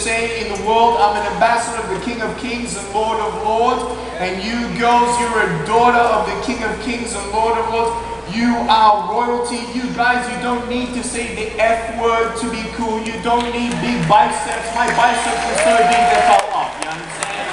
say in the world, I'm an ambassador of the King of Kings and Lord of Lords. And you girls, you're a daughter of the King of Kings and Lord of Lords. You are royalty. You guys, you don't need to say the F word to be cool. You don't need big biceps. My biceps are so big they fell off. You understand?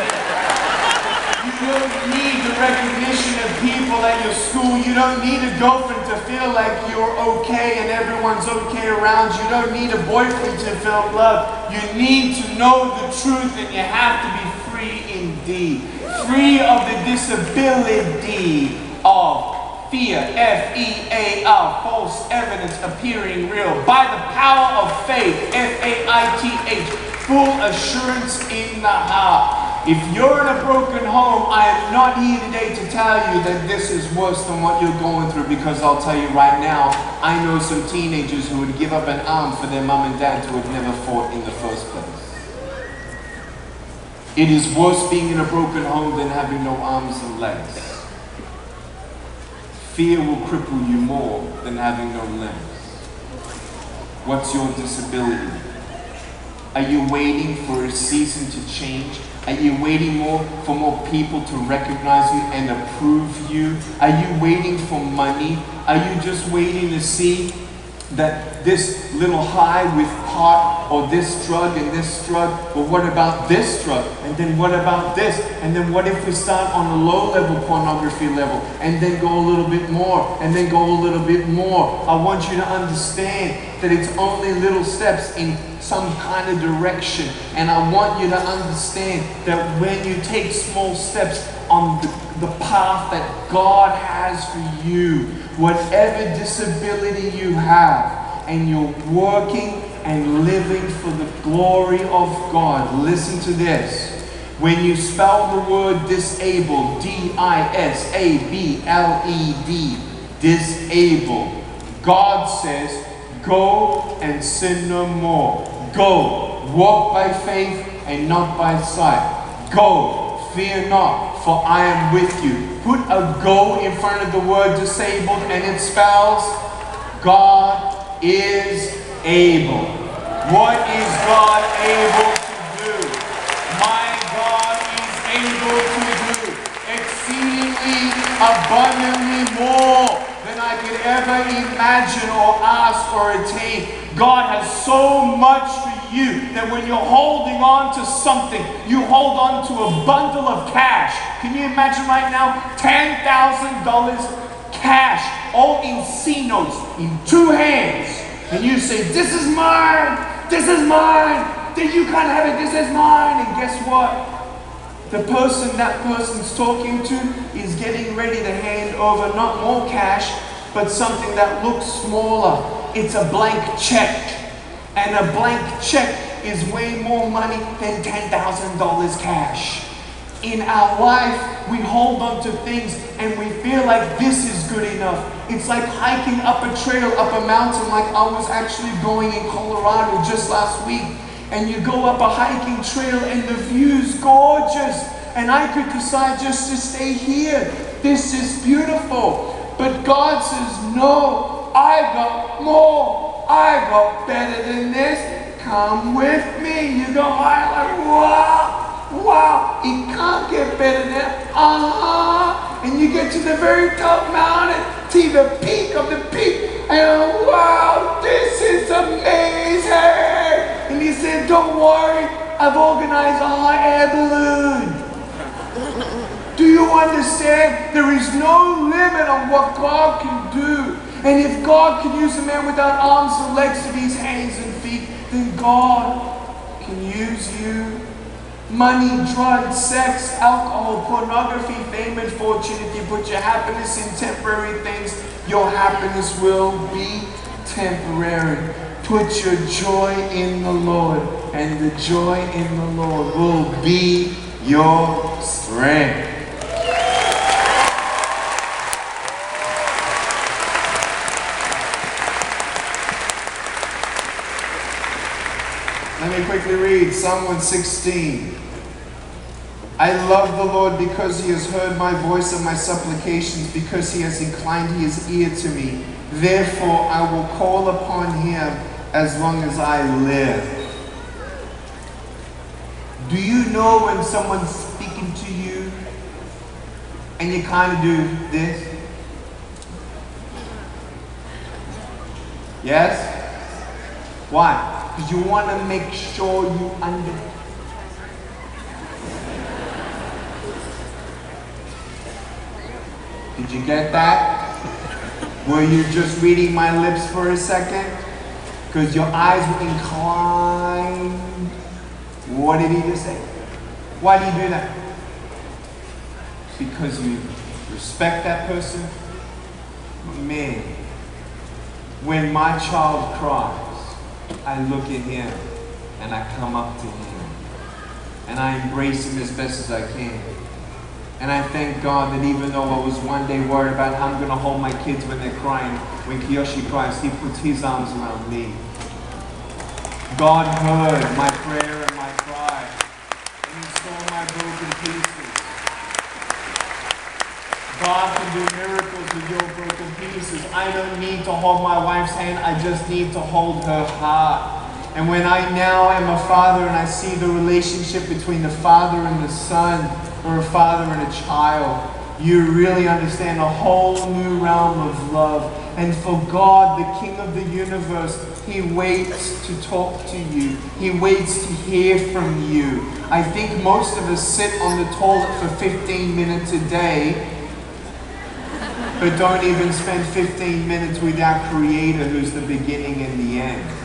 You don't need the recognition of people at your school. You don't need a girlfriend to feel like you're okay and everyone's okay around you. You don't need a boyfriend to feel love. You need to know the truth, and you have to be free indeed. Free of the disability of fear, F-E-A-R, false evidence appearing real. By the power of faith, F-A-I-T-H, full assurance in the heart. If you're in a broken home, I am not here today to tell you that this is worse than what you're going through, because I'll tell you right now, I know some teenagers who would give up an arm for their mom and dad who had never fought in the first place. It is worse being in a broken home than having no arms and legs. Fear will cripple you more than having no limbs. What's your disability? Are you waiting for a season to change? Are you waiting for more people to recognize you and approve you? Are you waiting for money? Are you just waiting to see that this little high with pot, or this drug and this drug? Well, what about this drug? And then what about this? And then what if we start on a low-level pornography level, and then go a little bit more, and then go a little bit more? I want you to understand that it's only little steps in some kind of direction. And I want you to understand that when you take small steps on the path that God has for you, whatever disability you have, and you're working and living for the glory of God, listen to this. When you spell the word disabled, D-I-S-A-B-L-E-D, disabled, God says, go and sin no more. Go, walk by faith and not by sight. Go, fear not, for I am with you. Put a go in front of the word disabled, and it spells God is able. What is God able to do? My God is able to do exceedingly abundantly more than I could ever imagine or ask or attain. God has so much for you that when you're holding on to something, you hold on to a bundle of cash. Can you imagine right now? $10,000 cash, all in C notes, in 2 hands. And you say, this is mine, this is mine. Then you can't have it, this is mine. And guess what? The person that person's talking to is getting ready to hand over not more cash, but something that looks smaller. It's a blank check. And a blank check is way more money than $10,000 cash. In our life, we hold on to things and we feel like this is good enough. It's like hiking up a trail, up a mountain, like I was actually going in Colorado just last week. And you go up a hiking trail and the view's gorgeous. And I could decide just to stay here. This is beautiful. But God says, no, I got more. I got better than this. Come with me. You go high, like, wow, wow. It can't get better than that. And you get to the very top mountain, to the peak of the peak. And wow, this is amazing. And he said, don't worry, I've organized a hot air balloon. Do you understand? There is no limit on what God can do. And if God can use a man without arms and legs to these hands and feet, then God can use you. Money, drugs, sex, alcohol, pornography, fame and fortune. If you put your happiness in temporary things, your happiness will be temporary. Put your joy in the Lord, and the joy in the Lord will be your strength. Let me quickly read Psalm 116. I love the Lord because he has heard my voice and my supplications, because he has inclined his ear to me. Therefore I will call upon him as long as I live. Do you know when someone's speaking to you and you kind of do this? Yes? Why? Because you want to make sure you understand. Did you get that? Were you just reading my lips for a second? Because your eyes were inclined. What did he just say? Why do you do that? Because you respect that person? Man, when my child cries, I look at him and I come up to him and I embrace him as best as I can. And I thank God that even though I was one day worried about how I'm going to hold my kids when they're crying, when Kiyoshi cries, he puts his arms around me. God heard my prayer and my cry, and he saw my broken pieces. God can do miracles with your broken pieces. I don't need to hold my wife's hand, I just need to hold her heart. And when I now am a father and I see the relationship between the father and the son, or a father and a child, you really understand a whole new realm of love. And for God, the King of the universe, he waits to talk to you. He waits to hear from you. I think most of us sit on the toilet for 15 minutes a day, but don't even spend 15 minutes with our Creator, who's the beginning and the end.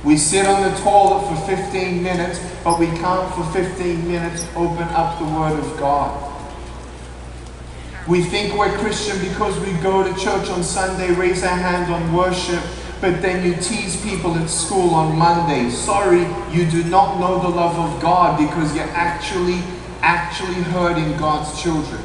We sit on the toilet for 15 minutes, but we can't for 15 minutes open up the Word of God. We think we're Christian because we go to church on Sunday, raise our hands on worship, but then you tease people at school on Monday. Sorry, you do not know the love of God because you're actually hurting God's children.